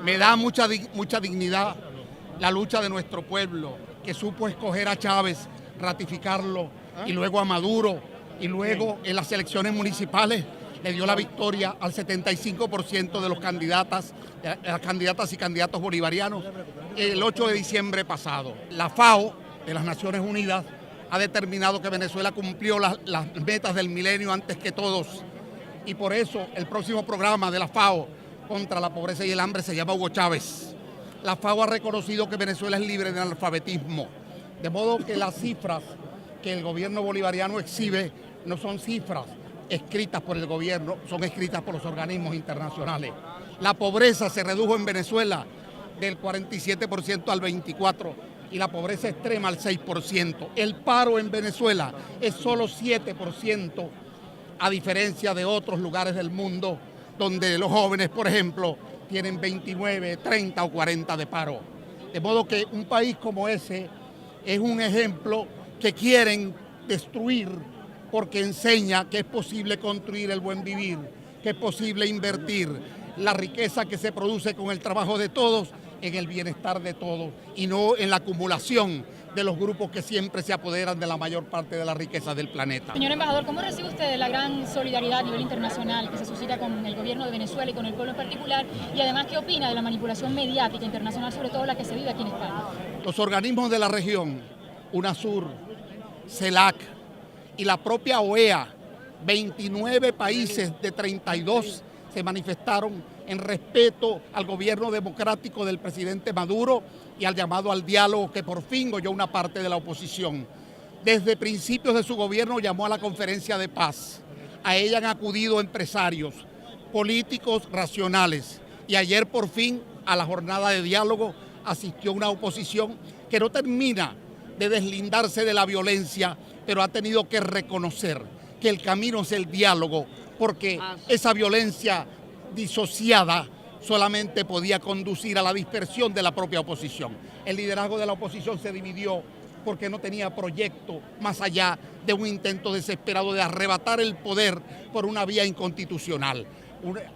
Me da mucha dignidad la lucha de nuestro pueblo, que supo escoger a Chávez, ratificarlo, y luego a Maduro, y luego en las elecciones municipales le dio la victoria al 75% de las candidatas y candidatos bolivarianos el 8 de diciembre pasado. La FAO de las Naciones Unidas ha determinado que Venezuela cumplió las metas del milenio antes que todos, y por eso el próximo programa de la FAO contra la pobreza y el hambre se llama Hugo Chávez. La FAO ha reconocido que Venezuela es libre de analfabetismo, de modo que las cifras que el gobierno bolivariano exhibe no son cifras escritas por el gobierno, son escritas por los organismos internacionales. La pobreza se redujo en Venezuela del 47% al 24% y la pobreza extrema al 6%. El paro en Venezuela es solo 7%, a diferencia de otros lugares del mundo donde los jóvenes, por ejemplo, tienen 29, 30 o 40 de paro. De modo que un país como ese es un ejemplo que quieren destruir porque enseña que es posible construir el buen vivir, que es posible invertir la riqueza que se produce con el trabajo de todos en el bienestar de todos y no en la acumulación de los grupos que siempre se apoderan de la mayor parte de la riqueza del planeta. Señor embajador, ¿cómo recibe usted la gran solidaridad a nivel internacional que se suscita con el gobierno de Venezuela y con el pueblo en particular? Y además, ¿qué opina de la manipulación mediática internacional, sobre todo la que se vive aquí en España? Los organismos de la región, UNASUR, CELAC y la propia OEA, 29 países de 32 se manifestaron en respeto al gobierno democrático del presidente Maduro y al llamado al diálogo que por fin oyó una parte de la oposición. Desde principios de su gobierno llamó a la conferencia de paz. A ella han acudido empresarios, políticos racionales, y ayer por fin a la jornada de diálogo asistió una oposición que no termina de deslindarse de la violencia, pero ha tenido que reconocer que el camino es el diálogo, porque esa violencia disociada solamente podía conducir a la dispersión de la propia oposición. El liderazgo de la oposición se dividió porque no tenía proyecto más allá de un intento desesperado de arrebatar el poder por una vía inconstitucional.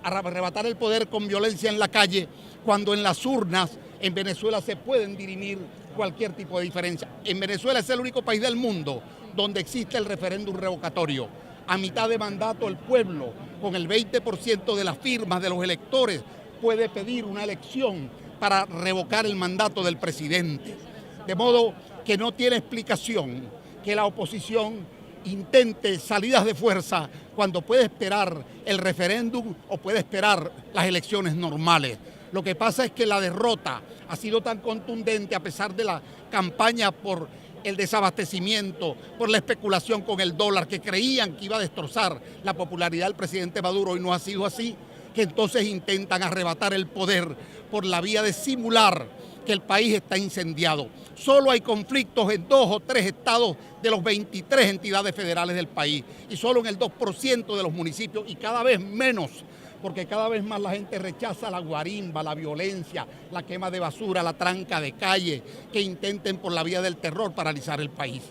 Arrebatar el poder con violencia en la calle, cuando en las urnas en Venezuela se pueden dirimir cualquier tipo de diferencia. En Venezuela es el único país del mundo donde existe el referéndum revocatorio. A mitad de mandato el pueblo, con el 20% de las firmas de los electores, puede pedir una elección para revocar el mandato del presidente. De modo que no tiene explicación que la oposición intente salidas de fuerza cuando puede esperar el referéndum o puede esperar las elecciones normales. Lo que pasa es que la derrota ha sido tan contundente a pesar de la campaña por el desabastecimiento, por la especulación con el dólar, que creían que iba a destrozar la popularidad del presidente Maduro y no ha sido así, que entonces intentan arrebatar el poder por la vía de simular que el país está incendiado. Solo hay conflictos en 2 o 3 estados de los 23 entidades federales del país y solo en el 2% de los municipios, y cada vez menos, porque cada vez más la gente rechaza la guarimba, la violencia, la quema de basura, la tranca de calle, que intenten por la vía del terror paralizar el país.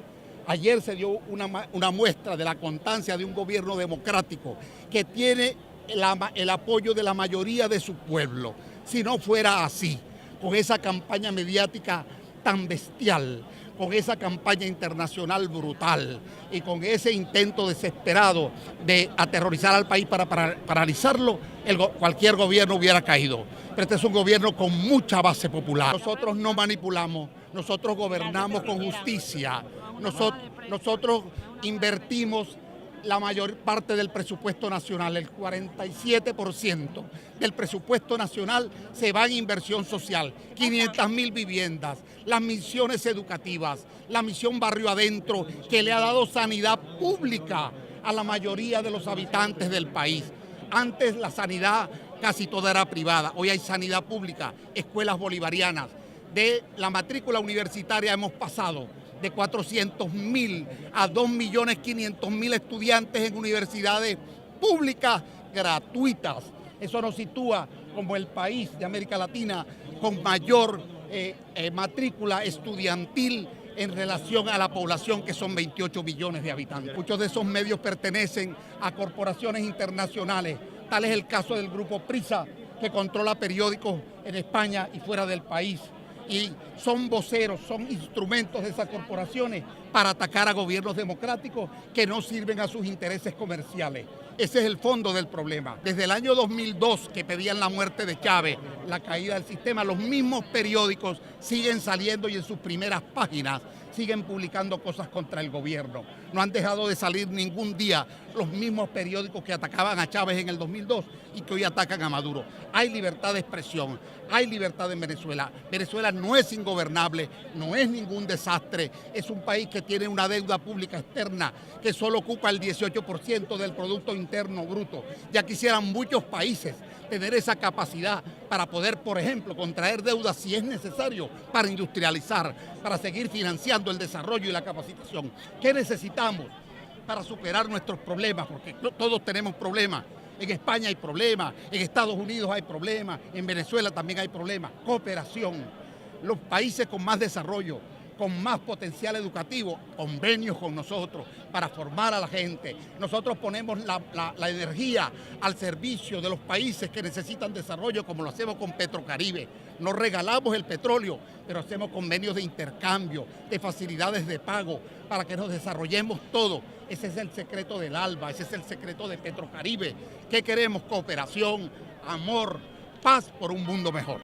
Ayer se dio una muestra de la constancia de un gobierno democrático que tiene el apoyo de la mayoría de su pueblo. Si no fuera así, con esa campaña mediática tan bestial, con esa campaña internacional brutal y con ese intento desesperado de aterrorizar al país para paralizarlo, cualquier gobierno hubiera caído. Pero este es un gobierno con mucha base popular. Nosotros no manipulamos, nosotros gobernamos con justicia, nosotros invertimos la mayor parte del presupuesto nacional, el 47% del presupuesto nacional se va en inversión social, 500.000 viviendas, las misiones educativas, la misión Barrio Adentro, que le ha dado sanidad pública a la mayoría de los habitantes del país. Antes la sanidad casi toda era privada, hoy hay sanidad pública, escuelas bolivarianas. De la matrícula universitaria hemos pasado de 400.000 a 2.500.000 estudiantes en universidades públicas gratuitas. Eso nos sitúa como el país de América Latina con mayor matrícula estudiantil en relación a la población, que son 28 millones de habitantes. Muchos de esos medios pertenecen a corporaciones internacionales. Tal es el caso del Grupo Prisa, que controla periódicos en España y fuera del país. Y son voceros, son instrumentos de esas corporaciones para atacar a gobiernos democráticos que no sirven a sus intereses comerciales. Ese es el fondo del problema. Desde el año 2002, que pedían la muerte de Chávez, la caída del sistema, los mismos periódicos siguen saliendo y en sus primeras páginas siguen publicando cosas contra el gobierno. No han dejado de salir ningún día los mismos periódicos que atacaban a Chávez en el 2002 y que hoy atacan a Maduro. Hay libertad de expresión, hay libertad en Venezuela. Venezuela no es ingobernable, no es ningún desastre. Es un país que tiene una deuda pública externa que solo ocupa el 18% del Producto Interno Bruto. Ya quisieran muchos países tener esa capacidad para poder, por ejemplo, contraer deuda si es necesario para industrializar, para seguir financiando el desarrollo y la capacitación. ¿Qué necesitamos para superar nuestros problemas? Porque todos tenemos problemas. En España hay problemas, en Estados Unidos hay problemas, en Venezuela también hay problemas. Cooperación. Los países con más desarrollo, con más potencial educativo, convenios con nosotros para formar a la gente. Nosotros ponemos la energía al servicio de los países que necesitan desarrollo, como lo hacemos con Petrocaribe. No regalamos el petróleo, pero hacemos convenios de intercambio, de facilidades de pago, para que nos desarrollemos todo. Ese es el secreto del ALBA, ese es el secreto de Petrocaribe. ¿Qué queremos? Cooperación, amor, paz por un mundo mejor.